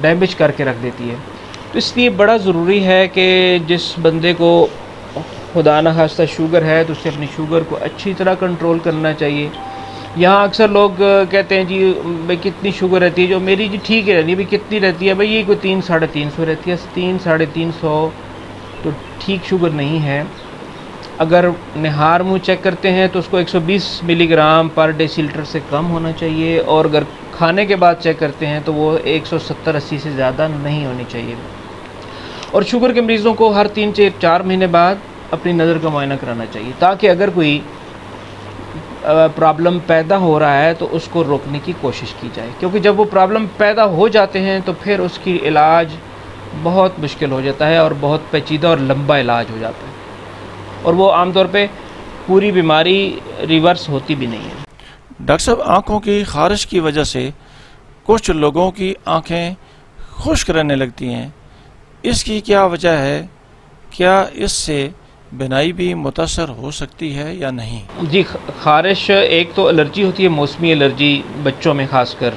Damage کر کے رکھ دیتی ہے. تو اس لیے بڑا ضروری ہے کہ جس بندے کو خدا نہ خواستہ شوگر ہے تو اسے اپنی شوگر کو اچھی طرح کنٹرول کرنا چاہیے. یہاں اکثر لوگ کہتے ہیں جی بھائی کتنی شوگر رہتی ہے, جو میری جی ٹھیک ہے بھائی کتنی رہتی ہے, بھائی یہ کوئی 300-350 رہتی ہے. 300-350 تو ٹھیک شوگر نہیں ہے. اگر نہار منہ چیک کرتے ہیں تو اس کو 120 ملی گرام پر ڈیسی لیٹر سے کم ہونا چاہیے, اور اگر کھانے کے بعد چیک کرتے ہیں تو وہ 170-80 سے زیادہ نہیں ہونی چاہیے. اور شوگر کے مریضوں کو ہر 3-4 مہینے بعد اپنی نظر کا معائنہ کرانا چاہیے, تاکہ اگر کوئی پرابلم پیدا ہو رہا ہے تو اس کو روکنے کی کوشش کی جائے, کیونکہ جب وہ پرابلم پیدا ہو جاتے ہیں تو پھر اس کی علاج بہت مشکل ہو جاتا ہے اور بہت پیچیدہ اور لمبا علاج ہو جاتا ہے, اور وہ عام طور پہ پوری بیماری ریورس ہوتی بھی نہیں ہے. ڈاکٹر صاحب, آنکھوں کی خارش کی وجہ سے کچھ لوگوں کی آنکھیں خشک رہنے لگتی ہیں, اس کی کیا وجہ ہے؟ کیا اس سے بینائی بھی متاثر ہو سکتی ہے یا نہیں؟ جی, خارش ایک تو الرجی ہوتی ہے, موسمی الرجی بچوں میں خاص کر,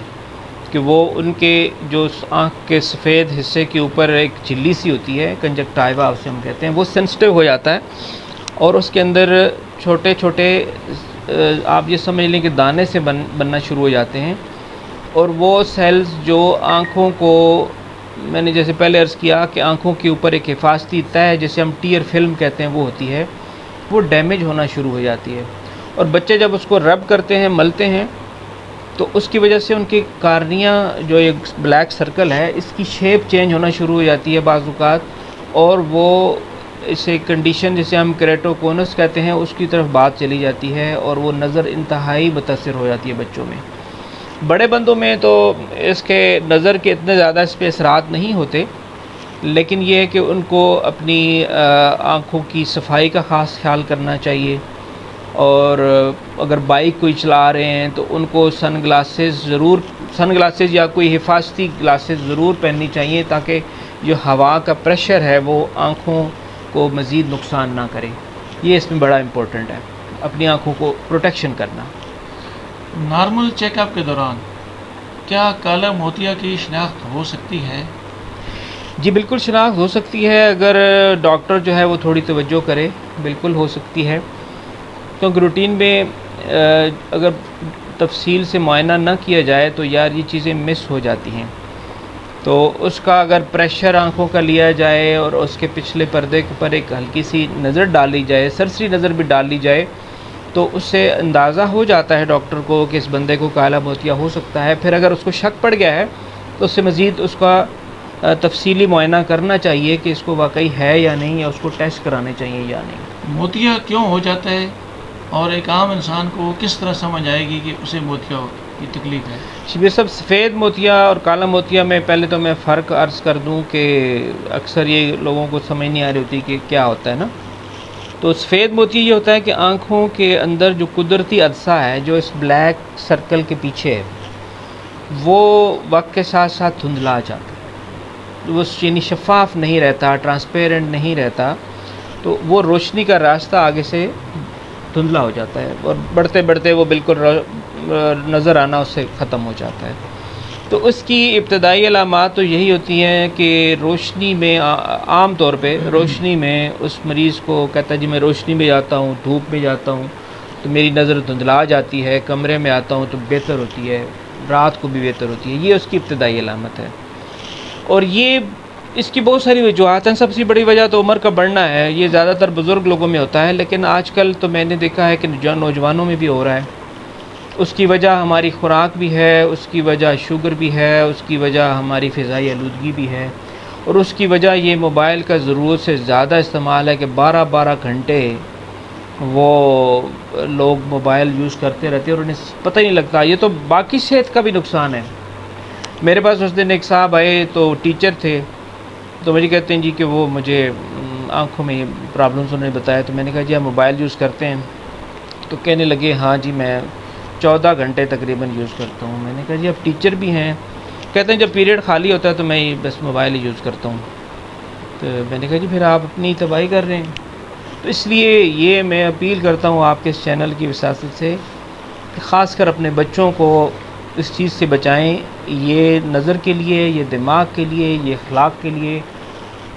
کہ وہ ان کے جو آنکھ کے سفید حصے کے اوپر ایک جھلی سی ہوتی ہے, کنجکٹائیوا اسے ہم کہتے ہیں, وہ سینسٹیو ہو جاتا ہے اور اس کے اندر چھوٹے چھوٹے آپ یہ سمجھ لیں کہ دانے سے بننا شروع ہو جاتے ہیں, اور وہ سیلز جو آنکھوں کو, میں نے جیسے پہلے عرض کیا کہ آنکھوں کے اوپر ایک حفاظتی تہ جسے ہم ٹیئر فلم کہتے ہیں وہ ہوتی ہے, وہ ڈیمیج ہونا شروع ہو جاتی ہے. اور بچے جب اس کو رب کرتے ہیں, ملتے ہیں, تو اس کی وجہ سے ان کی کارنیا جو ایک بلیک سرکل ہے اس کی شیپ چینج ہونا شروع ہو جاتی ہے بعض اوقات, اور وہ اسے کنڈیشن جسے ہم کریٹوکونس کہتے ہیں اس کی طرف بات چلی جاتی ہے, اور وہ نظر انتہائی متاثر ہو جاتی ہے بچوں میں. بڑے بندوں میں تو اس کے نظر کے اتنے زیادہ اس پہ اثرات نہیں ہوتے, لیکن یہ ہے کہ ان کو اپنی آنکھوں کی صفائی کا خاص خیال کرنا چاہیے, اور اگر بائک کوئی چلا رہے ہیں تو ان کو سن گلاسز یا کوئی حفاظتی گلاسز ضرور پہننی چاہیے, تاکہ جو ہوا کا پریشر ہے وہ آنکھوں کو مزید نقصان نہ کرے. یہ اس میں بڑا امپورٹنٹ ہے, اپنی آنکھوں کو پروٹیکشن کرنا. نارمل چیک اپ کے دوران کیا کالا موتیا کی شناخت ہو سکتی ہے؟ جی بالکل شناخت ہو سکتی ہے, اگر ڈاکٹر جو ہے وہ تھوڑی توجہ کرے, بالکل ہو سکتی ہے, کیونکہ روٹین میں اگر تفصیل سے معائنہ نہ کیا جائے تو یار یہ چیزیں مس ہو جاتی ہیں. تو اس کا اگر پریشر آنکھوں کا لیا جائے اور اس کے پچھلے پردے پر ایک ہلکی سی نظر ڈالی جائے, سرسری نظر بھی ڈال لی جائے, تو اس سے اندازہ ہو جاتا ہے ڈاکٹر کو کہ اس بندے کو کالا موتیا ہو سکتا ہے. پھر اگر اس کو شک پڑ گیا ہے تو اس سے مزید اس کا تفصیلی معائنہ کرنا چاہیے کہ اس کو واقعی ہے یا نہیں, یا اس کو ٹیسٹ کرانے چاہیے یا نہیں. موتیا کیوں ہو جاتا ہے, اور ایک عام انسان کو کس طرح سمجھ آئے گی کہ اسے موتیا کی تکلیف ہے؟ شبیر صاحب, سفید موتیا اور کالا موتیا میں پہلے تو میں فرق عرض کر دوں کہ اکثر یہ لوگوں کو سمجھ نہیں آ رہی ہوتی کہ کیا ہوتا ہے نا. تو سفید موتیا یہ ہوتا ہے کہ آنکھوں کے اندر جو قدرتی عدسہ ہے جو اس بلیک سرکل کے پیچھے ہے وہ وقت کے ساتھ ساتھ دھندلا جاتا ہے, وہ یعنی شفاف نہیں رہتا, ٹرانسپیرنٹ نہیں رہتا, تو وہ روشنی کا راستہ آگے سے دھندلا ہو جاتا ہے, اور بڑھتے بڑھتے وہ بالکل نظر آنا اس سے ختم ہو جاتا ہے. تو اس کی ابتدائی علامات تو یہی ہوتی ہیں کہ روشنی میں, عام طور پہ روشنی میں اس مریض کو کہتا ہے جی میں روشنی میں جاتا ہوں, دھوپ میں جاتا ہوں تو میری نظر دھندلا جاتی ہے, کمرے میں آتا ہوں تو بہتر ہوتی ہے, رات کو بھی بہتر ہوتی ہے. یہ اس کی ابتدائی علامت ہے, اور یہ اس کی بہت ساری وجوہات ہیں. سب سے بڑی وجہ تو عمر کا بڑھنا ہے, یہ زیادہ تر بزرگ لوگوں میں ہوتا ہے, لیکن آج کل تو میں نے دیکھا ہے کہ نوجوانوں میں بھی ہو رہا ہے. اس کی وجہ ہماری خوراک بھی ہے, اس کی وجہ شوگر بھی ہے, اس کی وجہ ہماری فضائی آلودگی بھی ہے, اور اس کی وجہ یہ موبائل کا ضرورت سے زیادہ استعمال ہے کہ 12 گھنٹے وہ لوگ موبائل یوز کرتے رہتے ہیں اور انہیں پتہ ہی نہیں لگتا. یہ تو باقی صحت کا بھی نقصان ہے. میرے پاس اس دن ایک صاحب آئے تو ٹیچر تھے, تو مجھے کہتے ہیں جی کہ وہ مجھے آنکھوں میں پرابلمس انہوں نے بتایا. تو میں نے کہا جی آپ موبائل یوز کرتے ہیں؟ تو کہنے لگے ہاں جی میں 14 گھنٹے تقریباً یوز کرتا ہوں. میں نے کہا جی آپ ٹیچر بھی ہیں؟ کہتے ہیں جب پیریڈ خالی ہوتا ہے تو میں بس موبائل ہی یوز کرتا ہوں. تو میں نے کہا جی پھر آپ اپنی تباہی کر رہے ہیں. تو اس لیے یہ میں اپیل کرتا ہوں آپ کے اس چینل کی وساطت سے کہ خاص کر اپنے بچوں کو اس چیز سے بچائیں. یہ نظر کے لیے، یہ دماغ کے لیے، یہ اخلاق کے لیے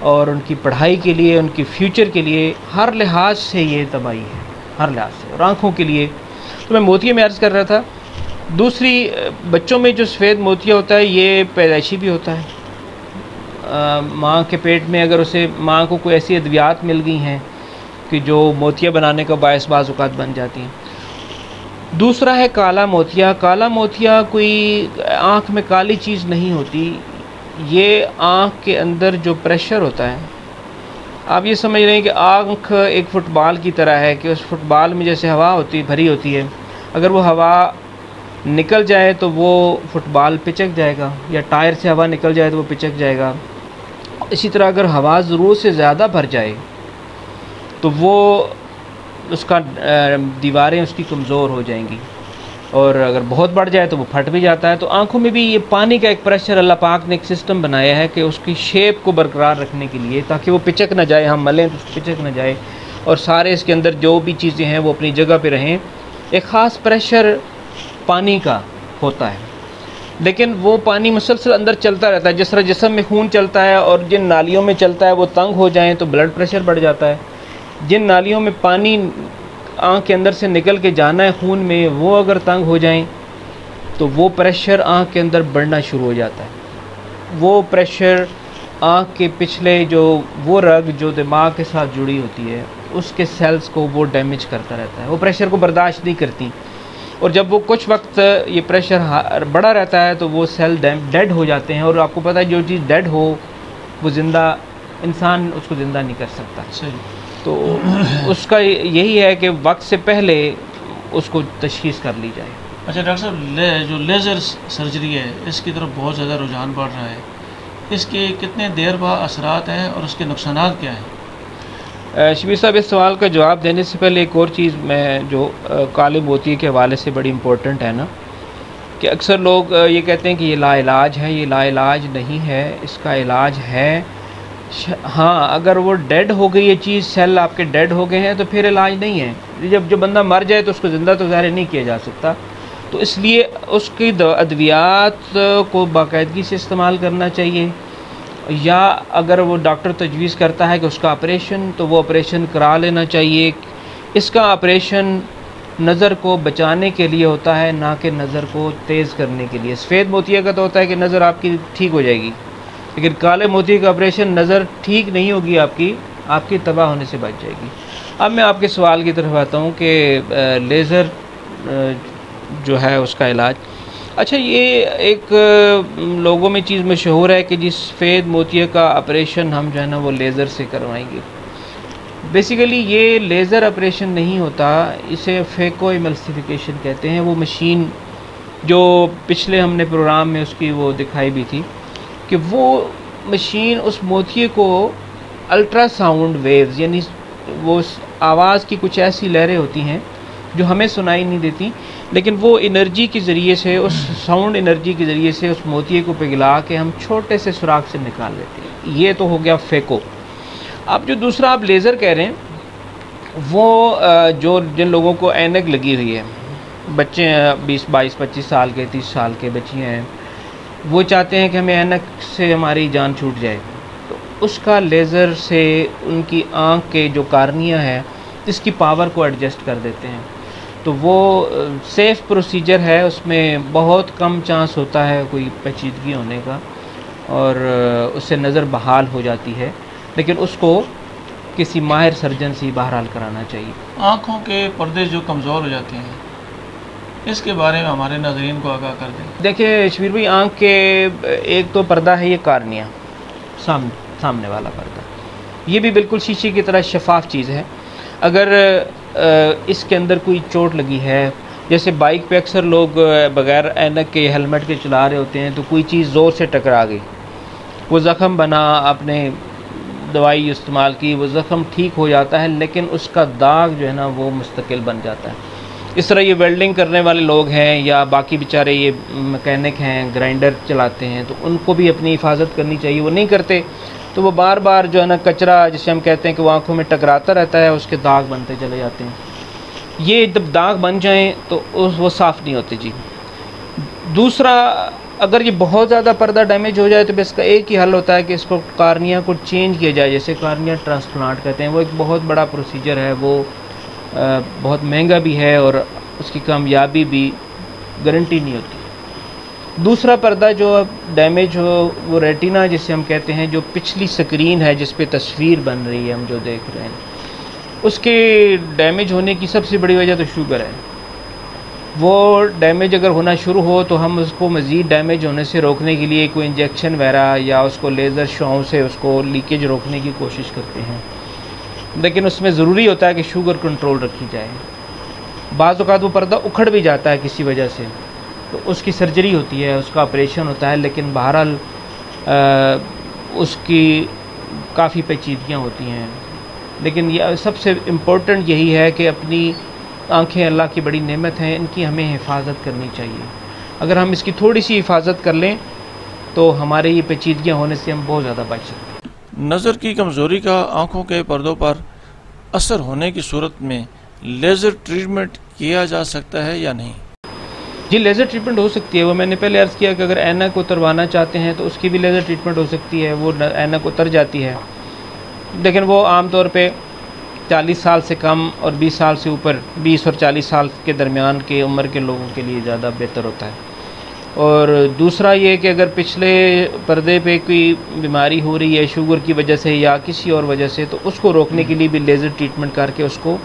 اور ان کی پڑھائی کے لیے، ان کی فیوچر کے لیے، ہر لحاظ سے یہ تباہی ہے، ہر لحاظ سے. اور آنکھوں کے لیے تو میں موتیے میں عرض کر رہا تھا. دوسری، بچوں میں جو سفید موتیا ہوتا ہے یہ پیدائشی بھی ہوتا ہے. ماں کے پیٹ میں اگر اسے ماں کو کوئی ایسی ادویات مل گئی ہیں کہ جو موتیا بنانے کا باعث بعض اوقات بن جاتی ہیں. دوسرا ہے کالا موتیا. کالا موتیا کوئی آنکھ میں کالی چیز نہیں ہوتی، یہ آنکھ کے اندر جو پریشر ہوتا ہے، آپ یہ سمجھ رہے ہیں کہ آنکھ ایک فٹ بال کی طرح ہے کہ اس فٹ بال میں جیسے ہوا بھری ہوتی ہے، اگر وہ ہوا نکل جائے تو وہ فٹ بال پچک جائے گا، یا ٹائر سے ہوا نکل جائے تو وہ پچک جائے گا. اسی طرح اگر ہوا ضرورت سے زیادہ بھر جائے تو وہ اس کا دیواریں اس کی کمزور ہو جائیں گی، اور اگر بہت بڑھ جائے تو وہ پھٹ بھی جاتا ہے. تو آنکھوں میں بھی یہ پانی کا ایک پریشر اللہ پاک نے ایک سسٹم بنایا ہے کہ اس کی شیپ کو برقرار رکھنے کے لیے، تاکہ وہ پچک نہ جائے، ہم ملیں تو پچک نہ جائے، اور سارے اس کے اندر جو بھی چیزیں ہیں وہ اپنی جگہ پہ رہیں. ایک خاص پریشر پانی کا ہوتا ہے، لیکن وہ پانی مسلسل اندر چلتا رہتا ہے. جس طرح جسم میں خون چلتا ہے اور جن نالیوں میں چلتا ہے وہ تنگ ہو جائیں تو بلڈ پریشر بڑھ جاتا ہے. جن نالیوں میں پانی آنکھ کے اندر سے نکل کے جانا ہے خون میں، وہ اگر تنگ ہو جائیں تو وہ پریشر آنکھ کے اندر بڑھنا شروع ہو جاتا ہے. وہ پریشر آنکھ کے پچھلے وہ رگ جو دماغ کے ساتھ جڑی ہوتی ہے اس کے سیلز کو وہ ڈیمیج کرتا رہتا ہے. وہ پریشر کو برداشت نہیں کرتی، اور جب وہ کچھ وقت یہ پریشر بڑا رہتا ہے تو وہ سیل ڈیڈ ہو جاتے ہیں. اور آپ کو پتہ ہے جو چیز ڈیڈ ہو وہ زندہ انسان اس کو زندہ نہیں کر سکتا. صحیح. تو اس کا یہی ہے کہ وقت سے پہلے اس کو تشخیص کر لی جائے. اچھا ڈاکٹر صاحب، جو لیزر سرجری ہے اس کی طرف بہت زیادہ رجحان بڑھ رہا ہے، اس کے کتنے دیر بعد اثرات ہیں اور اس کے نقصانات کیا ہیں؟ شبیر صاحب، اس سوال کا جواب دینے سے پہلے ایک اور چیز میں جو کالے موتیے کے حوالے سے بڑی امپورٹنٹ ہے نا، کہ اکثر لوگ یہ کہتے ہیں کہ یہ لا علاج ہے. یہ لا علاج نہیں ہے، اس کا علاج ہے. ہاں، اگر وہ ڈیڈ ہو گئی یہ چیز، سیل آپ کے ڈیڈ ہو گئے ہیں تو پھر علاج نہیں ہے. جب بندہ مر جائے تو اس کو زندہ تو ظاہر نہیں کیا جا سکتا، تو اس لیے اس کی ادویات کو باقاعدگی سے استعمال کرنا چاہیے. یا اگر وہ ڈاکٹر تجویز کرتا ہے کہ اس کا آپریشن، تو وہ آپریشن کرا لینا چاہیے. اس کا آپریشن نظر کو بچانے کے لیے ہوتا ہے، نہ کہ نظر کو تیز کرنے کے لیے. سفید موتیا کا تو ہوتا ہے کہ نظر آپ کی ٹھیک ہو جائے گی، لیکن کالے موتی کا آپریشن نظر ٹھیک نہیں ہوگی، آپ کی تباہ ہونے سے بچ جائے گی. اب میں آپ کے سوال کی طرف آتا ہوں کہ لیزر جو ہے اس کا علاج. اچھا، یہ ایک لوگوں میں چیز مشہور ہے کہ جس سفید موتیا کا آپریشن ہم جو ہے نا وہ لیزر سے کروائیں گے. بیسیکلی یہ لیزر آپریشن نہیں ہوتا، اسے فیکو ایملسیفیکیشن کہتے ہیں. وہ مشین جو پچھلے ہم نے پروگرام میں اس کی وہ دکھائی بھی تھی، کہ وہ مشین اس موتیے کو الٹرا ساؤنڈ ویوز، یعنی وہ آواز کی کچھ ایسی لہریں ہوتی ہیں جو ہمیں سنائی نہیں دیتی، لیکن وہ انرجی کے ذریعے سے، اس ساؤنڈ انرجی کے ذریعے سے اس موتیے کو پگھلا کے ہم چھوٹے سے سوراخ سے نکال لیتے ہیں. یہ تو ہو گیا فیکو. اب جو دوسرا آپ لیزر کہہ رہے ہیں، وہ جن لوگوں کو اینک لگی ہوئی ہے، بچے ہیں 20 22 25 سال کے، 30 سال کے بچیاں ہیں، وہ چاہتے ہیں کہ ہمیں اینک سے ہماری جان چھوٹ جائے، تو اس کا لیزر سے ان کی آنکھ کے جو کارنیا ہے اس کی پاور کو ایڈجسٹ کر دیتے ہیں. تو وہ سیف پروسیجر ہے، اس میں بہت کم چانس ہوتا ہے کوئی پیچیدگی ہونے کا، اور اس سے نظر بحال ہو جاتی ہے، لیکن اس کو کسی ماہر سرجن سے بہرحال کرانا چاہیے. آنکھوں کے پردے جو کمزور ہو جاتے ہیں، اس کے بارے میں ہمارے ناظرین کو آگاہ کر دیں. دیکھیں شبیر بھائی، آنکھ کے ایک تو پردہ ہے یہ کارنیا، سامنے والا پردہ، یہ بھی بالکل شیشے کی طرح شفاف چیز ہے. اگر اس کے اندر کوئی چوٹ لگی ہے، جیسے بائک پہ اکثر لوگ بغیر اینک کے ہیلمٹ کے چلا رہے ہوتے ہیں، تو کوئی چیز زور سے ٹکرا گئی، وہ زخم بنا، آپ نے دوائی استعمال کی، وہ زخم ٹھیک ہو جاتا ہے، لیکن اس کا داغ جو ہے نا وہ مستقل بن جاتا ہے. اس طرح یہ ویلڈنگ کرنے والے لوگ ہیں یا باقی بیچارے یہ مکینک ہیں، گرائنڈر چلاتے ہیں، تو ان کو بھی اپنی حفاظت کرنی چاہیے. وہ نہیں کرتے تو وہ بار بار جو ہے نا کچرا، جسے ہم کہتے ہیں کہ وہ آنکھوں میں ٹکراتا رہتا ہے، اس کے داغ بنتے چلے جاتے ہیں. یہ جب داغ بن جائیں تو وہ صاف نہیں ہوتے. جی دوسرا، اگر یہ بہت زیادہ پردہ ڈیمیج ہو جائے تو اس کا ایک ہی حل ہوتا ہے کہ اس کو کارنیا کو چینج کیا جائے، جیسے کارنیا ٹرانسپلانٹ کہتے ہیں. وہ ایک بہت بڑا پروسیجر ہے، وہ بہت مہنگا بھی ہے اور اس کی کامیابی بھی گارنٹی نہیں ہوتی. دوسرا پردہ جو ڈیمیج ہو وہ ریٹینا جسے ہم کہتے ہیں، جو پچھلی سکرین ہے جس پہ تصویر بن رہی ہے ہم جو دیکھ رہے ہیں، اس کے ڈیمیج ہونے کی سب سے بڑی وجہ تو شوگر ہے. وہ ڈیمیج اگر ہونا شروع ہو تو ہم اس کو مزید ڈیمیج ہونے سے روکنے کے لیے کوئی انجیکشن وغیرہ یا اس کو لیزر شعاؤں سے اس کو لیکیج روکنے کی کوشش کرتے ہیں، لیکن اس میں ضروری ہوتا ہے کہ شوگر کنٹرول رکھی جائے. بعض اوقات وہ پردہ اکھڑ بھی جاتا ہے کسی وجہ سے، تو اس کی سرجری ہوتی ہے، اس کا آپریشن ہوتا ہے، لیکن بہرحال اس کی کافی پیچیدگیاں ہوتی ہیں. لیکن یہ سب سے امپورٹنٹ یہی ہے کہ اپنی آنکھیں اللہ کی بڑی نعمت ہیں، ان کی ہمیں حفاظت کرنی چاہیے. اگر ہم اس کی تھوڑی سی حفاظت کر لیں تو ہمارے یہ پیچیدگیاں ہونے سے ہم بہت زیادہ بچ سکتے ہیں. نظر کی کمزوری کا آنکھوں کے پردوں پر اثر ہونے کی صورت میں لیزر ٹریٹمنٹ کیا جا سکتا ہے یا نہیں؟ جی، لیزر ٹریٹمنٹ ہو سکتی ہے. وہ میں نے پہلے عرض کیا کہ اگر اینک اتروانا چاہتے ہیں تو اس کی بھی لیزر ٹریٹمنٹ ہو سکتی ہے. وہ اینک اتر جاتی ہے، لیکن وہ عام طور پہ 40 سال سے کم اور 20 سال سے اوپر، 20 اور 40 سال کے درمیان کے عمر کے لوگوں کے لیے زیادہ بہتر ہوتا ہے. اور دوسرا یہ کہ اگر پچھلے پردے پہ کوئی بیماری ہو رہی ہے شوگر کی وجہ سے یا کسی اور وجہ سے، تو اس کو روکنے کے لیے بھی لیزر ٹریٹمنٹ کر کے اس کو،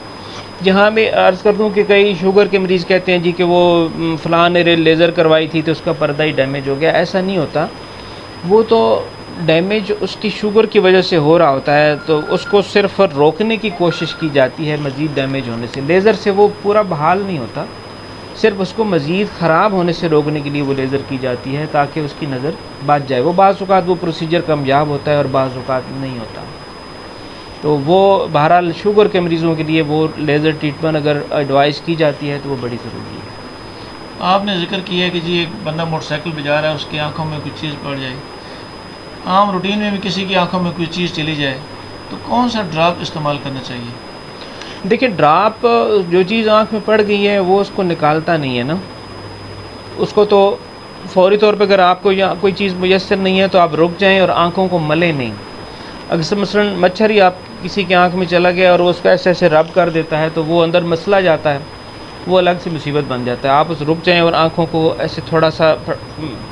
جہاں میں عرض کر دوں کہ کئی شوگر کے مریض کہتے ہیں جی کہ وہ فلاں نے لیزر کروائی تھی تو اس کا پردہ ہی ڈیمیج ہو گیا. ایسا نہیں ہوتا، وہ تو ڈیمیج اس کی شوگر کی وجہ سے ہو رہا ہوتا ہے، تو اس کو صرف روکنے کی کوشش کی جاتی ہے مزید ڈیمیج ہونے سے. لیزر سے وہ پورا بحال نہیں ہوتا، صرف اس کو مزید خراب ہونے سے روکنے کے لیے وہ لیزر کی جاتی ہے تاکہ اس کی نظر بچ جائے. وہ بعض اوقات وہ پروسیجر کامیاب ہوتا ہے اور بعض اوقات نہیں ہوتا. تو وہ بہرحال شوگر کے مریضوں کے لیے وہ لیزر ٹریٹمنٹ اگر ایڈوائز کی جاتی ہے تو وہ بڑی ضروری ہے. آپ نے ذکر کیا ہے کہ جی ایک بندہ موٹر سائیکل پہ جا رہا ہے، اس کی آنکھوں میں کوئی چیز پڑ جائے، عام روٹین میں بھی کسی کی آنکھوں میں کوئی چیز چلی جائے، تو کون سا ڈراپ استعمال کرنا چاہیے؟ دیکھیں، ڈراپ جو چیز آنکھ میں پڑ گئی ہے وہ اس کو نکالتا نہیں ہے نا. اس کو تو فوری طور پہ اگر آپ کو کوئی چیز میسر نہیں ہے تو آپ رک جائیں اور آنکھوں کو ملیں نہیں. اگر مثلاً مچھر ہی آپ کسی کی آنکھ میں چلا گیا اور وہ اس کو ایسے ایسے رب کر دیتا ہے تو وہ اندر مسئلہ جاتا ہے، وہ الگ سے مصیبت بن جاتا ہے. آپ اس رک جائیں اور آنکھوں کو ایسے تھوڑا سا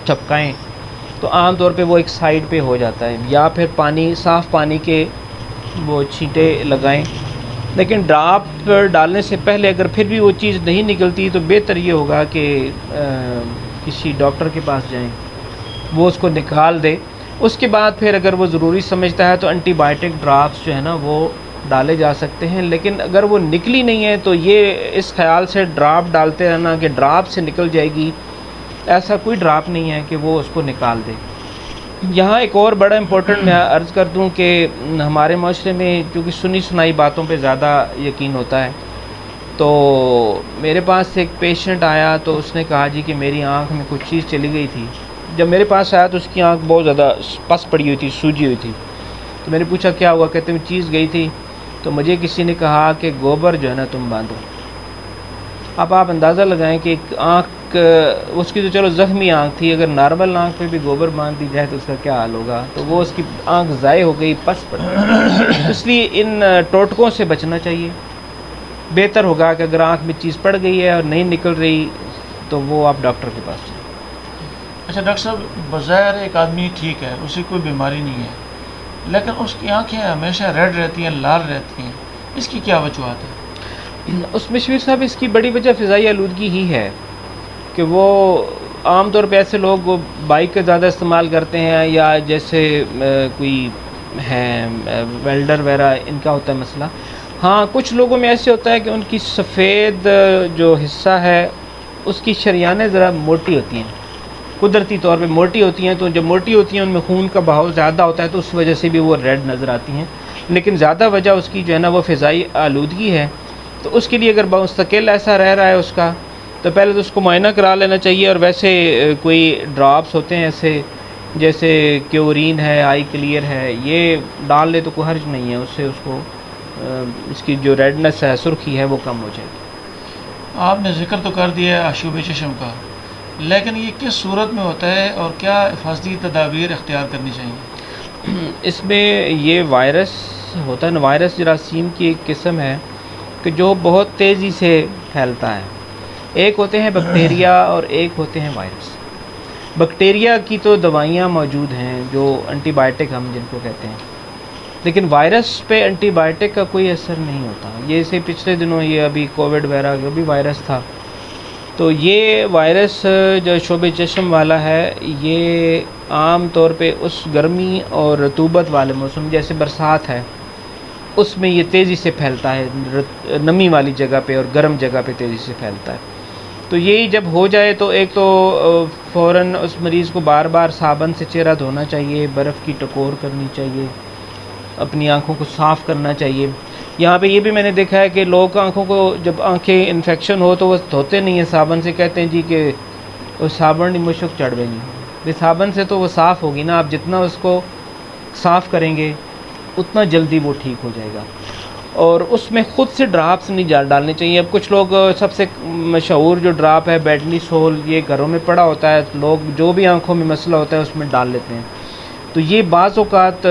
چپکائیں تو عام طور پہ وہ ایک سائیڈ پہ ہو جاتا ہے، یا پھر پانی، صاف پانی کے وہ چھینٹے لگائیں. لیکن ڈراپ ڈالنے سے پہلے اگر پھر بھی وہ چیز نہیں نکلتی تو بہتر یہ ہوگا کہ کسی ڈاکٹر کے پاس جائیں، وہ اس کو نکال دے. اس کے بعد پھر اگر وہ ضروری سمجھتا ہے تو اینٹی بائیوٹک ڈراپس جو ہے نا وہ ڈالے جا سکتے ہیں. لیکن اگر وہ نکلی نہیں ہے تو یہ اس خیال سے ڈراپ ڈالتے رہنا کہ ڈراپ سے نکل جائے گی، ایسا کوئی ڈراپ نہیں ہے کہ وہ اس کو نکال دے. یہاں ایک اور بڑا امپورٹنٹ میں عرض کر دوں کہ ہمارے معاشرے میں چونکہ سنی سنائی باتوں پہ زیادہ یقین ہوتا ہے، تو میرے پاس ایک پیشنٹ آیا تو اس نے کہا جی کہ میری آنکھ میں کچھ چیز چلی گئی تھی. جب میرے پاس آیا تو اس کی آنکھ بہت زیادہ پس پڑی ہوئی تھی، سوجی ہوئی تھی. تو میں نے پوچھا کیا ہوا؟ کہتے ہیں چیز گئی تھی تو مجھے کسی نے کہا کہ گوبر جو ہے نا تم باندھو. اب آپ اندازہ لگائیں کہ ایک آنکھ، اس کی تو چلو زخمی آنکھ تھی، اگر نارمل آنکھ پہ بھی گوبر باندھ دی جائے تو اس کا کیا حال ہوگا. تو وہ اس کی آنکھ ضائع ہو گئی، پس پڑ گئی. اس لیے ان ٹوٹکوں سے بچنا چاہیے. بہتر ہوگا کہ اگر آنکھ میں چیز پڑ گئی ہے اور نہیں نکل رہی تو وہ آپ ڈاکٹر کے پاس جائیں. اچھا ڈاکٹر صاحب، بظاہر ایک آدمی ٹھیک ہے، اسے کوئی بیماری نہیں ہے، لیکن اس کی آنکھیں ہمیشہ ریڈ رہتی ہیں، لال رہتی ہیں، اس کی کیا وجوہات ہے؟ اس میں شبیر صاحب اس کی بڑی وجہ فضائی آلودگی ہی ہے کہ وہ عام طور پہ ایسے لوگ بائک کا زیادہ استعمال کرتے ہیں، یا جیسے کوئی ہیں ویلڈر وغیرہ، ان کا ہوتا ہے مسئلہ. ہاں، کچھ لوگوں میں ایسے ہوتا ہے کہ ان کی سفید جو حصہ ہے اس کی شریانیں ذرا موٹی ہوتی ہیں، قدرتی طور پہ موٹی ہوتی ہیں. تو جب موٹی ہوتی ہیں ان میں خون کا بہاؤ زیادہ ہوتا ہے تو اس وجہ سے بھی وہ ریڈ نظر آتی ہیں. لیکن زیادہ وجہ اس کی جو ہے نا وہ فضائی آلودگی ہے. تو اس کے لیے اگر مستقل ایسا رہ رہا ہے اس کا، تو پہلے تو اس کو معائنہ کرا لینا چاہیے. اور ویسے کوئی ڈراپس ہوتے ہیں ایسے جیسے کیورین ہے، آئی کلیئر ہے، یہ ڈال لے تو کوئی حرج نہیں ہے، اس سے اس کو اس کی جو ریڈنس ہے، سرخی ہے، وہ کم ہو جائے گی. آپ نے ذکر تو کر دیا ہے آشوب چشم کا، لیکن یہ کس صورت میں ہوتا ہے اور کیا حفاظتی تدابیر اختیار کرنی چاہیے؟ اس میں یہ وائرس ہوتا ہے نا، وائرس جراثیم کی ایک قسم ہے کہ جو بہت تیزی سے پھیلتا ہے. ایک ہوتے ہیں بیکٹیریا اور ایک ہوتے ہیں وائرس. بیکٹیریا کی تو دوائیاں موجود ہیں جو اینٹی بائیوٹک ہم جن کو کہتے ہیں، لیکن وائرس پہ اینٹی بائیوٹک کا کوئی اثر نہیں ہوتا. یہ سے پچھلے دنوں یہ ابھی کووڈ وغیرہ جو بھی وائرس تھا، تو یہ وائرس جو شعب چشم والا ہے، یہ عام طور پہ اس گرمی اور رطوبت والے موسم جیسے برسات ہے اس میں یہ تیزی سے پھیلتا ہے، نمی والی جگہ پہ اور گرم جگہ پہ تیزی سے پھیلتا ہے. تو یہی جب ہو جائے تو ایک تو فوراً اس مریض کو بار بار صابن سے چہرہ دھونا چاہیے، برف کی ٹکور کرنی چاہیے، اپنی آنکھوں کو صاف کرنا چاہیے. یہاں پہ یہ بھی میں نے دیکھا ہے کہ لوگ آنکھوں کو جب آنکھیں انفیکشن ہو تو وہ دھوتے نہیں ہیں صابن سے، کہتے ہیں جی کہ وہ صابن نہیں مشک چڑھ گئی. یہ صابن سے تو وہ صاف ہوگی نا، آپ جتنا اس کو صاف کریں گے اتنا جلدی وہ ٹھیک ہو جائے گا. اور اس میں خود سے ڈراپس نہیں ڈالنے چاہیے. اب کچھ لوگ، سب سے مشہور جو ڈراپ ہے بیٹنی سول، یہ گھروں میں پڑا ہوتا ہے، لوگ جو بھی آنکھوں میں مسئلہ ہوتا ہے اس میں ڈال لیتے ہیں. تو یہ بعض اوقات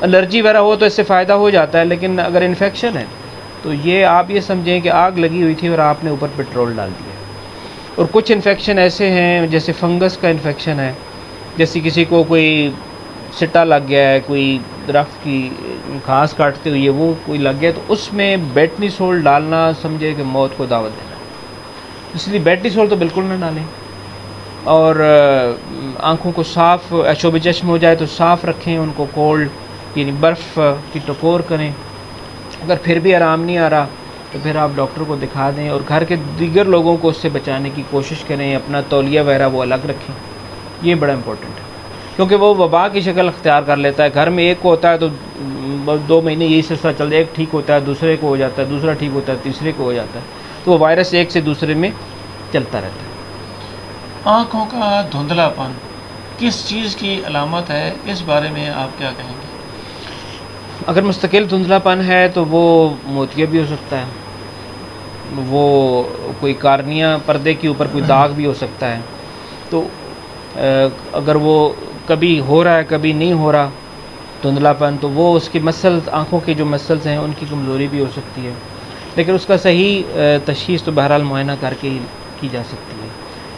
الرجی وغیرہ ہو تو اس سے فائدہ ہو جاتا ہے، لیکن اگر انفیکشن ہے تو یہ آپ یہ سمجھیں کہ آگ لگی ہوئی تھی اور آپ نے اوپر پیٹرول ڈال دیا. اور کچھ انفیکشن ایسے ہیں جیسے فنگس کا انفیکشن ہے، جیسے کسی کو کوئی سٹا لگ گیا ہے، کوئی درخت کی گھاس کاٹتے ہوئے وہ کوئی لگ گیا، تو اس میں بیٹنی سول ڈالنا سمجھے کہ موت کو دعوت دینا. اس لیے بیٹنی سول تو بالکل نہ ڈالیں. اور آنکھوں کو صاف، شعب چشم ہو جائے تو صاف رکھیں، ان کو کولڈ یعنی برف کی ٹکور کریں. اگر پھر بھی آرام نہیں آ رہا تو پھر آپ ڈاکٹر کو دکھا دیں، اور گھر کے دیگر لوگوں کو اس سے بچانے کی کوشش کریں. اپنا تولیہ وغیرہ وہ الگ رکھیں، یہ بڑا امپورٹنٹ ہے کیونکہ وہ وبا کی شکل اختیار کر لیتا ہے. گھر میں ایک کو ہوتا ہے تو 2 مہینے یہی سلسلہ چلتا ہے، ایک ٹھیک ہوتا ہے دوسرے کو ہو جاتا ہے، دوسرا ٹھیک ہوتا ہے تیسرے کو ہو جاتا ہے. تو وہ وائرس ایک سے دوسرے میں چلتا رہتا ہے. آنکھوں کا دھندلا پن کس چیز کی علامت ہے، اس بارے میں آپ کیا کہیں گے؟ اگر مستقل دھندلا پن ہے تو وہ موتیا بھی ہو سکتا ہے، وہ کوئی کارنیا پردے کے اوپر کوئی داغ بھی ہو سکتا ہے. تو اگر وہ کبھی ہو رہا ہے کبھی نہیں ہو رہا دھندلا پن، تو وہ اس کے مسلز، آنکھوں کے جو مسلز ہیں ان کی کمزوری بھی ہو سکتی ہے. لیکن اس کا صحیح تشخیص تو بہرحال معائنہ کر کے ہی کی جا سکتی ہے.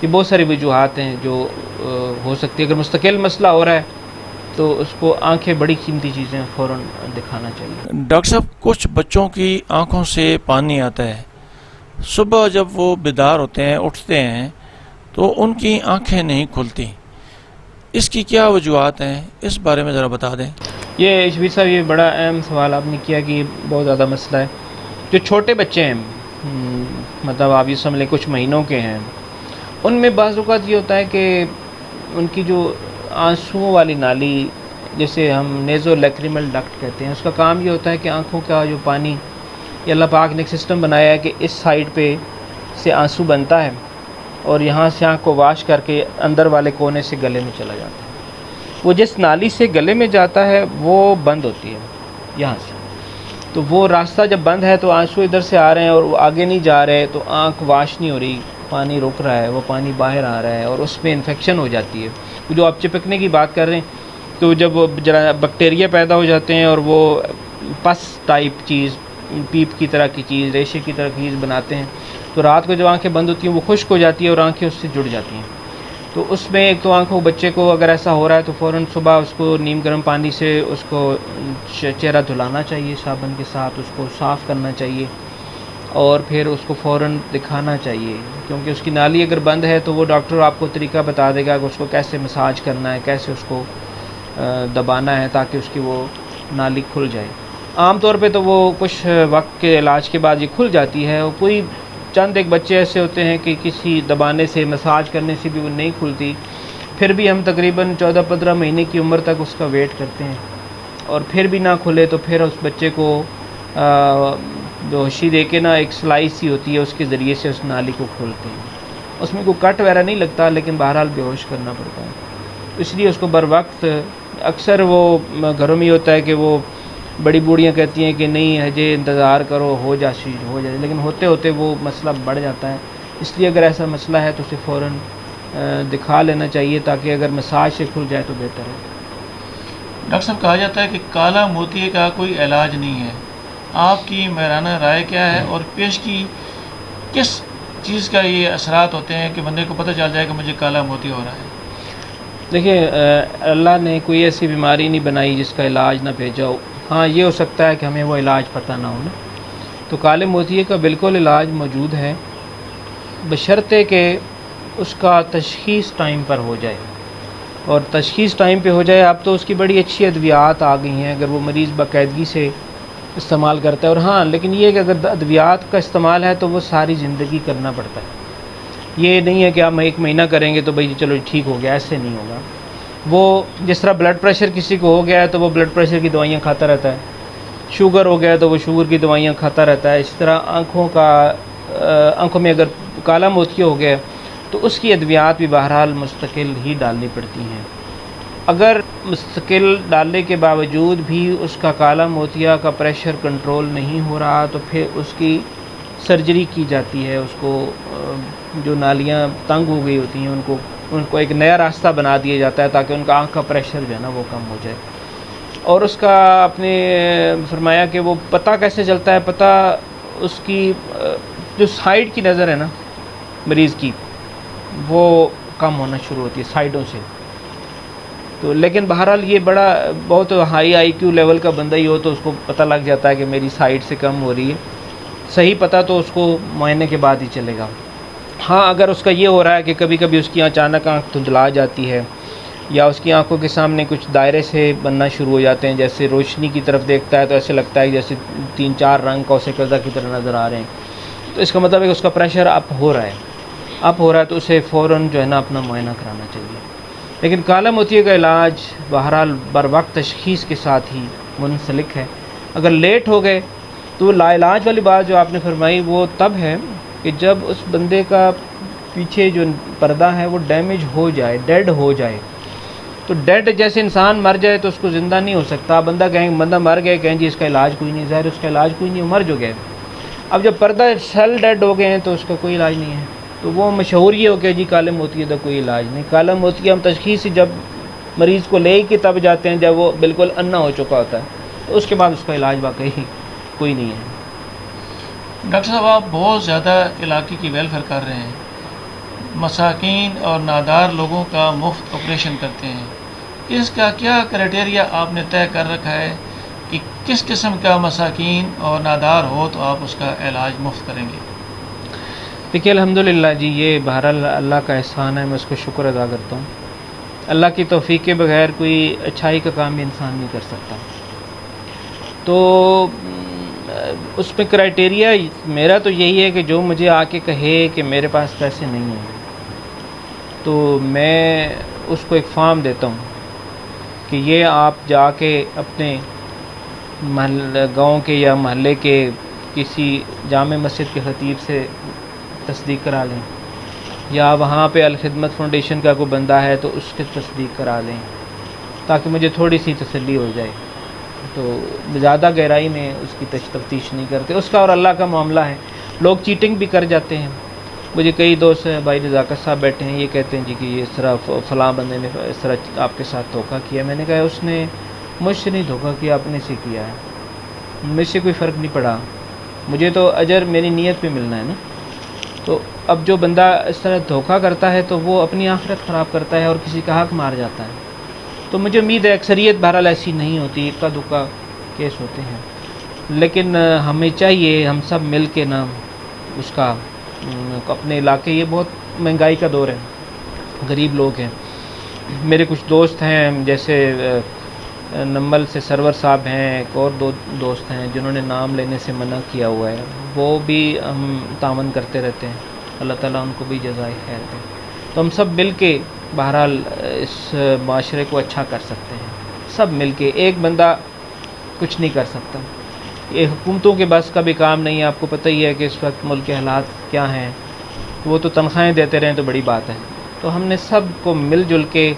یہ بہت ساری وجوہات ہیں جو ہو سکتی ہے. اگر مستقل مسئلہ ہو رہا ہے تو اس کو آنکھیں بڑی قیمتی چیزیں فوراً دکھانا چاہیے. ڈاکٹر صاحب، کچھ بچوں کی آنکھوں سے پانی آتا ہے، صبح جب وہ بیدار ہوتے ہیں اٹھتے ہیں تو ان کی آنکھیں نہیں کھلتی. اس کی کیا وجوہات ہیں، اس بارے میں ذرا بتا دیں. یہ شبیر صاحب، یہ بڑا اہم سوال آپ نے کیا کہ یہ بہت زیادہ مسئلہ ہے. جو چھوٹے بچے ہیں، مطلب آپ یہ سمجھ لیں کچھ مہینوں کے ہیں، ان میں بعض اوقات یہ ہوتا ہے کہ ان کی جو آنسوؤں والی نالی، جسے ہم نیزو لیکریمل ڈکٹ کہتے ہیں، اس کا کام یہ ہوتا ہے کہ آنکھوں کا جو پانی، یہ اللہ پاک نے ایک سسٹم بنایا ہے کہ اس سائیڈ پہ سے آنسو بنتا ہے اور یہاں سے آنکھ کو واش کر کے اندر والے کونے سے گلے میں چلا جاتا ہے. وہ جس نالی سے گلے میں جاتا ہے وہ بند ہوتی ہے یہاں سے. تو وہ راستہ جب بند ہے تو آنسو ادھر سے آ رہے ہیں اور وہ آگے نہیں جا رہے، تو آنکھ واش نہیں ہو رہی، پانی رک رہا ہے، وہ پانی باہر آ رہا ہے اور اس میں انفیکشن ہو جاتی ہے. جو آپ چپکنے کی بات کر رہے ہیں، تو جب بیکٹیریا پیدا ہو جاتے ہیں اور وہ پس ٹائپ چیز، پیپ کی طرح کی چیز، ریشے کی طرح کی چیز بناتے ہیں، تو رات کو جب آنکھیں بند ہوتی ہیں وہ خشک ہو جاتی ہے اور آنکھیں اس سے جڑ جاتی ہیں. تو اس میں ایک تو آنکھوں بچے کو اگر ایسا ہو رہا ہے تو فوراً صبح اس کو نیم گرم پانی سے اس کو چہرہ دھلانا چاہیے، صابن کے ساتھ اس کو صاف کرنا چاہیے، اور پھر اس کو فوراً دکھانا چاہیے. کیونکہ اس کی نالی اگر بند ہے تو وہ ڈاکٹر آپ کو طریقہ بتا دے گا کہ اس کو کیسے مساج کرنا ہے، کیسے اس کو دبانا ہے تاکہ اس کی وہ نالی کھل جائے. عام طور پہ تو وہ کچھ وقت کے علاج کے بعد یہ کھل جاتی ہے، اور کوئی چند ایک بچے ایسے ہوتے ہیں کہ کسی دبانے سے، مساج کرنے سے بھی وہ نہیں کھلتی. پھر بھی ہم تقریباً 14-15 مہینے کی عمر تک اس کا ویٹ کرتے ہیں، اور پھر بھی نہ کھلے تو پھر اس بچے کو بےہوشی دے کے نا ایک سلائی سی ہوتی ہے، اس کے ذریعے سے اس نالی کو کھولتے ہیں. اس میں کوئی کٹ وغیرہ نہیں لگتا، لیکن بہرحال بےہوش کرنا پڑتا ہے. اس لیے اس کو بر وقت، اکثر وہ گھروں میں ہوتا ہے کہ وہ بڑی بوڑھیاں کہتی ہیں کہ نہیں ہجے انتظار کرو، ہو جائے، لیکن ہوتے ہوتے وہ مسئلہ بڑھ جاتا ہے. اس لیے اگر ایسا مسئلہ ہے تو اسے فوراً دکھا لینا چاہیے، تاکہ اگر مساج سے کھل جائے تو بہتر ہے۔ ڈاکٹر صاحب، کہا جاتا ہے کہ کالا موتیے کا کوئی علاج نہیں ہے، آپ کی ماہرانہ رائے کیا ہے، اور پیش کی کس چیز کا یہ اثرات ہوتے ہیں کہ بندے کو پتہ چل جائے کہ مجھے کالا موتی ہو رہا ہے؟ دیکھیں، اللہ نے کوئی ایسی بیماری نہیں بنائی جس کا علاج نہ بھیجا ہو۔ ہاں، یہ ہو سکتا ہے کہ ہمیں وہ علاج پتہ نہ ہو نا، تو کالے موتیے کا بالکل علاج موجود ہے، بشرطے کہ اس کا تشخیص ٹائم پر ہو جائے، اور تشخیص ٹائم پہ ہو جائے۔ اب تو اس کی بڑی اچھی ادویات آ گئی ہیں، اگر وہ مریض باقاعدگی سے استعمال کرتا ہے، اور ہاں لیکن یہ کہ اگر ادویات کا استعمال ہے تو وہ ساری زندگی کرنا پڑتا ہے۔ یہ نہیں ہے کہ آپ 1 مہینہ کریں گے تو بھائی چلو ٹھیک ہو گیا، ایسے نہیں ہوگا۔ وہ جس طرح بلڈ پریشر کسی کو ہو گیا ہے تو وہ بلڈ پریشر کی دوائیاں کھاتا رہتا ہے، شوگر ہو گیا ہے تو وہ شوگر کی دوائیاں کھاتا رہتا ہے، اس طرح آنکھوں میں اگر کالا موتیہ ہو گیا تو اس کی ادویات بھی بہرحال مستقل ہی ڈالنی پڑتی ہیں۔ اگر مستقل ڈالنے کے باوجود بھی اس کا کالا موتیہ کا پریشر کنٹرول نہیں ہو رہا تو پھر اس کی سرجری کی جاتی ہے، اس کو جو نالیاں تنگ ہو گئی ہوتی ہیں ان کو ایک نیا راستہ بنا دیا جاتا ہے، تاکہ ان کا آنکھ کا پریشر جو ہے نا وہ کم ہو جائے۔ اور اس کا آپ نے فرمایا کہ وہ پتہ کیسے چلتا ہے، پتہ اس کی جو سائیڈ کی نظر ہے نا مریض کی، وہ کم ہونا شروع ہوتی ہے سائیڈوں سے۔ تو لیکن بہرحال یہ بہت ہائی آئی کیو لیول کا بندہ ہی ہو تو اس کو پتہ لگ جاتا ہے کہ میری سائیڈ سے کم ہو رہی ہے۔ صحیح پتہ تو اس کو معائنے کے بعد ہی چلے گا۔ ہاں، اگر اس کا یہ ہو رہا ہے کہ کبھی کبھی اس کی اچانک آنکھ دھندلا جاتی ہے، یا اس کی آنکھوں کے سامنے کچھ دائرے سے بننا شروع ہو جاتے ہیں، جیسے روشنی کی طرف دیکھتا ہے تو ایسے لگتا ہے جیسے 3-4 رنگ قوس قزح کی طرح نظر آ رہے ہیں، تو اس کا مطلب ہے کہ اس کا پریشر اپ ہو رہا ہے تو اسے فوراً جو ہے نا اپنا معائنہ کرانا چاہیے۔ لیکن کالا موتیے کا علاج بہرحال بر وقت تشخیص کے ساتھ ہی منسلک ہے۔ اگر لیٹ ہو گئے تو لا علاج والی بات جو آپ نے فرمائی وہ تب ہے کہ جب اس بندے کا پیچھے جو پردہ ہے وہ ڈیمیج ہو جائے، ڈیڈ ہو جائے۔ تو ڈیڈ جیسے انسان مر جائے تو اس کو زندہ نہیں ہو سکتا، بندہ مر گئے، کہیں جی اس کا علاج کوئی نہیں، ظاہر اس کا علاج کوئی نہیں، مر جو گئے۔ اب جب پردہ سیل ڈیڈ ہو گئے ہیں تو اس کا کوئی علاج نہیں ہے، تو وہ مشہور یہ ہو کہ جی کالے موتیے کا کوئی علاج نہیں۔ کالا موتیہ ہم تشخیص جب مریض کو لے کے تب جاتے ہیں جب وہ بالکل انا ہو چکا ہوتا ہے، تو اس کے بعد اس کا علاج واقعی کوئی نہیں ہے۔ ڈاکٹر صاحب، آپ بہت زیادہ علاقے کی ویلفیئر کر رہے ہیں، مساکین اور نادار لوگوں کا مفت آپریشن کرتے ہیں، اس کا کیا کرائٹیریا آپ نے طے کر رکھا ہے کہ کس قسم کا مساکین اور نادار ہو تو آپ اس کا علاج مفت کریں گے؟ دیکھیے الحمدللہ جی، یہ بہرحال اللہ کا احسان ہے، میں اس کو شکر ادا کرتا ہوں۔ اللہ کی توفیق کے بغیر کوئی اچھائی کا کام بھی انسان نہیں کر سکتا، تو اس میں کرائٹیریا میرا تو یہی ہے کہ جو مجھے آ کے کہے کہ میرے پاس پیسے نہیں ہیں تو میں اس کو ایک فارم دیتا ہوں کہ یہ آپ جا کے اپنے گاؤں کے یا محلے کے کسی جامع مسجد کے خطیب سے تصدیق کرا لیں، یا وہاں پہ الخدمت فاؤنڈیشن کا کوئی بندہ ہے تو اس کے تصدیق کرا لیں، تاکہ مجھے تھوڑی سی تسلی ہو جائے۔ تو زیادہ گہرائی میں اس کی تفتیش نہیں کرتے، اس کا اور اللہ کا معاملہ ہے۔ لوگ چیٹنگ بھی کر جاتے ہیں، مجھے کئی دوست بھائی رضاکت صاحب بیٹھے ہیں، یہ کہتے ہیں جی کہ یہ اس طرح فلاں بندے نے اس طرح آپ کے ساتھ دھوکہ کیا۔ میں نے کہا اس نے مجھ سے نہیں دھوکہ کیا، اپنے سے کیا ہے، مجھ سے کوئی فرق نہیں پڑا، مجھے تو اجر میری نیت پہ ملنا ہے نا۔ تو اب جو بندہ اس طرح دھوکہ کرتا ہے تو وہ اپنی آخرت خراب کرتا ہے اور کسی کا حق مار جاتا ہے۔ تو مجھے امید ہے اکثریت بہرحال ایسی نہیں ہوتی، اکا دکا کیس ہوتے ہیں، لیکن ہمیں چاہیے ہم سب مل کے نا اس کا اپنے علاقے، یہ بہت مہنگائی کا دور ہے، غریب لوگ ہیں۔ میرے کچھ دوست ہیں جیسے نمبل سے سرور صاحب ہیں، ایک اور 2 دوست ہیں جنہوں نے نام لینے سے منع کیا ہوا ہے، وہ بھی ہم تعاون کرتے رہتے ہیں، اللہ تعالیٰ ان کو بھی جزائے خیر دے۔ تو ہم سب مل کے بہرحال اس معاشرے کو اچھا کر سکتے ہیں، سب مل کے، ایک بندہ کچھ نہیں کر سکتا۔ یہ حکومتوں کے بس کا بھی کام نہیں ہے، آپ کو پتہ ہی ہے کہ اس وقت ملک کے حالات کیا ہیں، وہ تو تنخواہیں دیتے رہیں تو بڑی بات ہے۔ تو ہم نے سب کو مل جل کے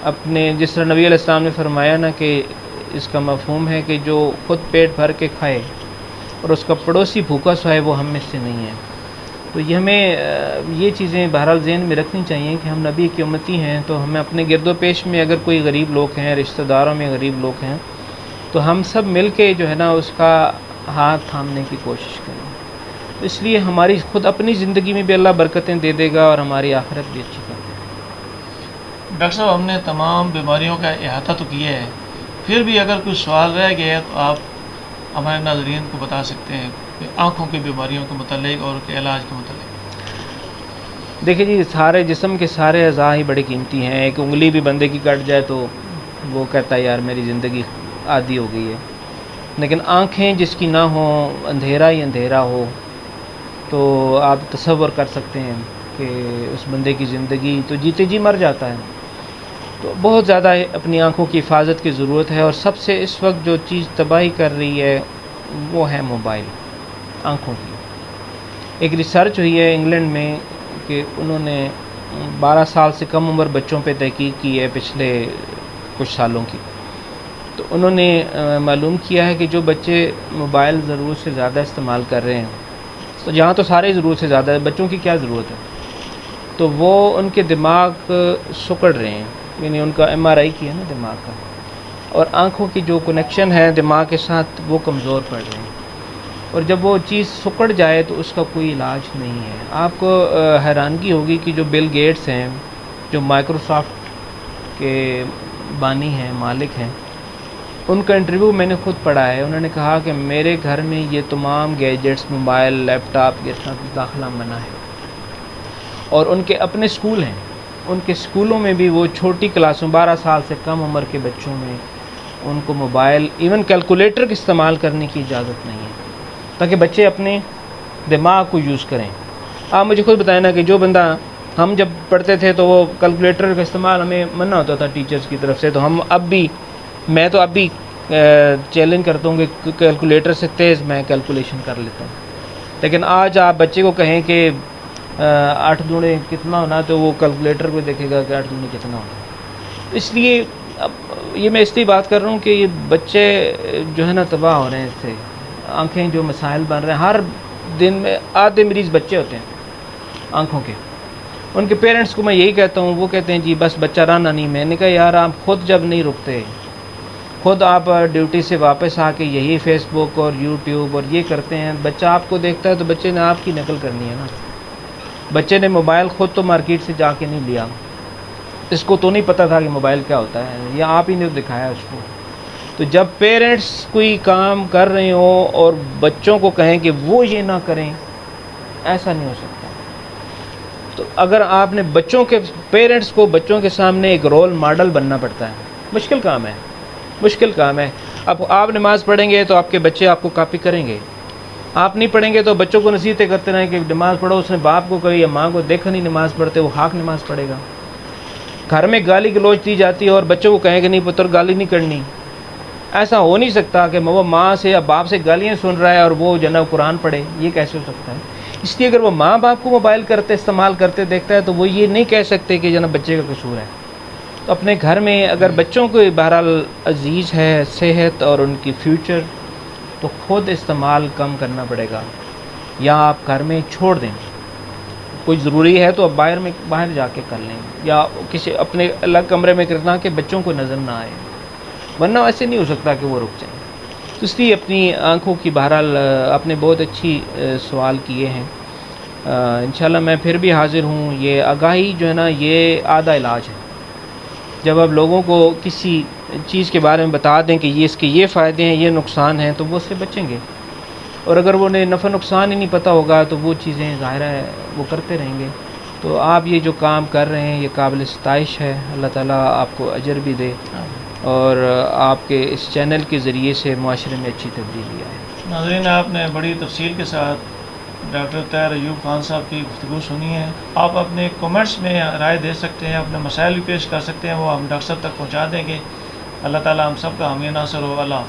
اپنے، جس طرح نبی علیہ السلام نے فرمایا نا کہ اس کا مفہوم ہے کہ جو خود پیٹ بھر کے کھائے اور اس کا پڑوسی بھوکا سوئے وہ ہم میں سے نہیں ہے۔ تو یہ ہمیں یہ چیزیں بہرحال ذہن میں رکھنی چاہیے کہ ہم نبی کی امتی ہیں، تو ہمیں اپنے گرد و پیش میں اگر کوئی غریب لوگ ہیں، رشتہ داروں میں غریب لوگ ہیں، تو ہم سب مل کے جو ہے نا اس کا ہاتھ تھامنے کی کوشش کریں. اس لیے ہماری خود اپنی زندگی میں بھی اللہ برکتیں دے دے گا اور ہماری آخرت بھی اچھی کر دے گا. ڈاکٹر صاحب، ہم نے تمام بیماریوں کا احاطہ تو کیا ہے، پھر بھی اگر کوئی سوال رہ گیا ہے تو آپ ہمارے ناظرین کو بتا سکتے ہیں کہ آنکھوں کی بیماریوں کے متعلق اور کے علاج کے متعلق. دیکھیں جی، سارے جسم کے سارے اعضاء ہی بڑی قیمتی ہیں. ایک انگلی بھی بندے کی کٹ جائے تو وہ کہتا ہے یار میری زندگی عادی ہو گئی ہے. لیکن آنکھیں جس کی نہ ہوں، اندھیرا ہی اندھیرا ہو، تو آپ تصور کر سکتے ہیں کہ اس بندے کی زندگی تو جیتے جی مر جاتا ہے. تو بہت زیادہ اپنی آنکھوں کی حفاظت کی ضرورت ہے، اور سب سے اس وقت جو چیز تباہی کر رہی ہے وہ ہے موبائل آنکھوں کی. ایک ریسرچ ہوئی ہے انگلینڈ میں کہ انہوں نے 12 سال سے کم عمر بچوں پہ تحقیق کی ہے پچھلے کچھ سالوں کی. تو انہوں نے معلوم کیا ہے کہ جو بچے موبائل ضرورت سے زیادہ استعمال کر رہے ہیں، تو جہاں تو سارے ضرورت سے زیادہ ہے، بچوں کی کیا ضرورت ہے، تو وہ ان کے دماغ سکڑ رہے ہیں. یعنی ان کا MRI کیا نا دماغ کا، اور آنکھوں کی جو کنیکشن ہے دماغ کے ساتھ وہ کمزور پڑ رہے ہیں. اور جب وہ چیز سکڑ جائے تو اس کا کوئی علاج نہیں ہے. آپ کو حیرانگی ہوگی کہ جو بل گیٹس ہیں، جو مائکروسافٹ کے بانی ہیں، مالک ہیں، ان کا انٹرویو میں نے خود پڑھا ہے. انہوں نے کہا کہ میرے گھر میں یہ تمام گیجٹس، موبائل، لیپ ٹاپ کے ساتھ داخلہ منع ہے. اور ان کے اپنے اسکول ہیں، ان کے اسکولوں میں بھی وہ چھوٹی کلاسوں 12 سال سے کم عمر کے بچوں میں ان کو موبائل، ایون کیلکولیٹر کا استعمال کرنے کی اجازت نہیں ہے، تاکہ بچے اپنے دماغ کو یوز کریں. آپ مجھے خود بتائیں نا کہ جو بندہ، ہم جب پڑھتے تھے تو وہ کیلکولیٹر کا استعمال ہمیں منع ہوتا تھا ٹیچرز کی طرف سے، تو ہم میں تو اب بھی چیلنج کرتا ہوں کہ کیلکولیٹر سے تیز میں کیلکولیشن کر لیتا ہوں. لیکن آج آپ بچے کو کہیں کہ 8 دُنے کتنا ہونا، تو وہ کیلکولیٹر پہ دیکھے گا کہ 8 دُنے کتنا ہونا. اس لیے اب یہ میں اس لیے بات کر رہا ہوں کہ یہ بچے جو ہے نا تباہ ہو رہے ہیں اس سے. آنکھیں جو مسائل بن رہے ہیں، ہر دن میں آدھے مریض بچے ہوتے ہیں آنکھوں کے. ان کے پیرنٹس کو میں یہی کہتا ہوں، وہ کہتے ہیں جی بس بچہ رانا نہیں. میں نے کہا یار آپ خود جب نہیں رکتے، خود آپ ڈیوٹی سے واپس آ کے یہی فیس بک اور یوٹیوب اور یہ کرتے ہیں، بچہ آپ کو دیکھتا ہے تو بچے نے آپ کی نقل کرنی ہے نا. بچے نے موبائل خود تو مارکیٹ سے جا کے نہیں لیا، اس کو تو نہیں پتہ تھا کہ موبائل کیا ہوتا ہے، یا آپ ہی نے دکھایا اس کو. تو جب پیرنٹس کوئی کام کر رہے ہوں اور بچوں کو کہیں کہ وہ یہ نہ کریں، ایسا نہیں ہو سکتا. تو اگر آپ نے پیرنٹس کو بچوں کے سامنے ایک رول ماڈل بننا پڑتا ہے. مشکل کام ہے، مشکل کام ہے. اب آپ نماز پڑھیں گے تو آپ کے بچے آپ کو کاپی کریں گے. آپ نہیں پڑھیں گے تو بچوں کو نصیحتیں کرتے رہیں کہ نماز پڑھو. اس نے باپ کو کہی یا ماں کو دیکھا نہیں نماز پڑھتے، وہ خاک نماز پڑھے گا. گھر میں گالی گلوچ دی جاتی ہے اور بچوں کو کہیں کہ نہیں پتر گالی نہیں کرنی. ایسا ہو نہیں سکتا کہ وہ ماں سے یا باپ سے گالیاں سن رہا ہے اور وہ جناب قرآن پڑھے. یہ کیسے ہو سکتا ہے؟ اس لیے اگر وہ ماں باپ کو موبائل استعمال کرتے دیکھتا ہے تو وہ یہ نہیں کہہ سکتے کہ جناب بچے کا قصور ہے. تو اپنے گھر میں اگر بچوں کو بہرحال عزیز ہے صحت اور ان کی فیوچر، تو خود استعمال کم کرنا پڑے گا، یا آپ گھر میں چھوڑ دیں. کوئی ضروری ہے تو اب باہر جا کے کر لیں، یا کسی اپنے الگ کمرے میں کرنا کہ بچوں کو نظر نہ آئے، ورنہ ایسے نہیں ہو سکتا کہ وہ رک جائیں. تو اس لیے اپنی آنکھوں کی بہرحال آپ نے بہت اچھی سوال کیے ہیں. انشاءاللہ میں پھر بھی حاضر ہوں. یہ آگاہی جو ہے نا یہ آدھا علاج ہے. جب آپ لوگوں کو کسی چیز کے بارے میں بتا دیں کہ اس کے یہ فائدے ہیں، یہ نقصان ہیں، تو وہ اس سے بچیں گے. اور اگر وہ نفع نقصان ہی نہیں پتہ ہوگا تو وہ چیزیں ظاہر ہے وہ کرتے رہیں گے. تو آپ یہ جو کام کر رہے ہیں یہ قابل ستائش ہے. اللہ تعالیٰ آپ کو اجر بھی دے اور آپ کے اس چینل کے ذریعے سے معاشرے میں اچھی تبدیلی آئے. ناظرین، آپ نے بڑی تفصیل کے ساتھ ڈاکٹر طاہر ایوب خان صاحب کی گفتگو سنی ہے. آپ اپنے کومنٹس میں رائے دے سکتے ہیں، اپنے مسائل بھی پیش کر سکتے ہیں، وہ ہم ڈاکٹر صاحب تک پہنچا دیں گے. اللہ تعالیٰ ہم سب کا حامی ناصر ہو. اللہ حافظ.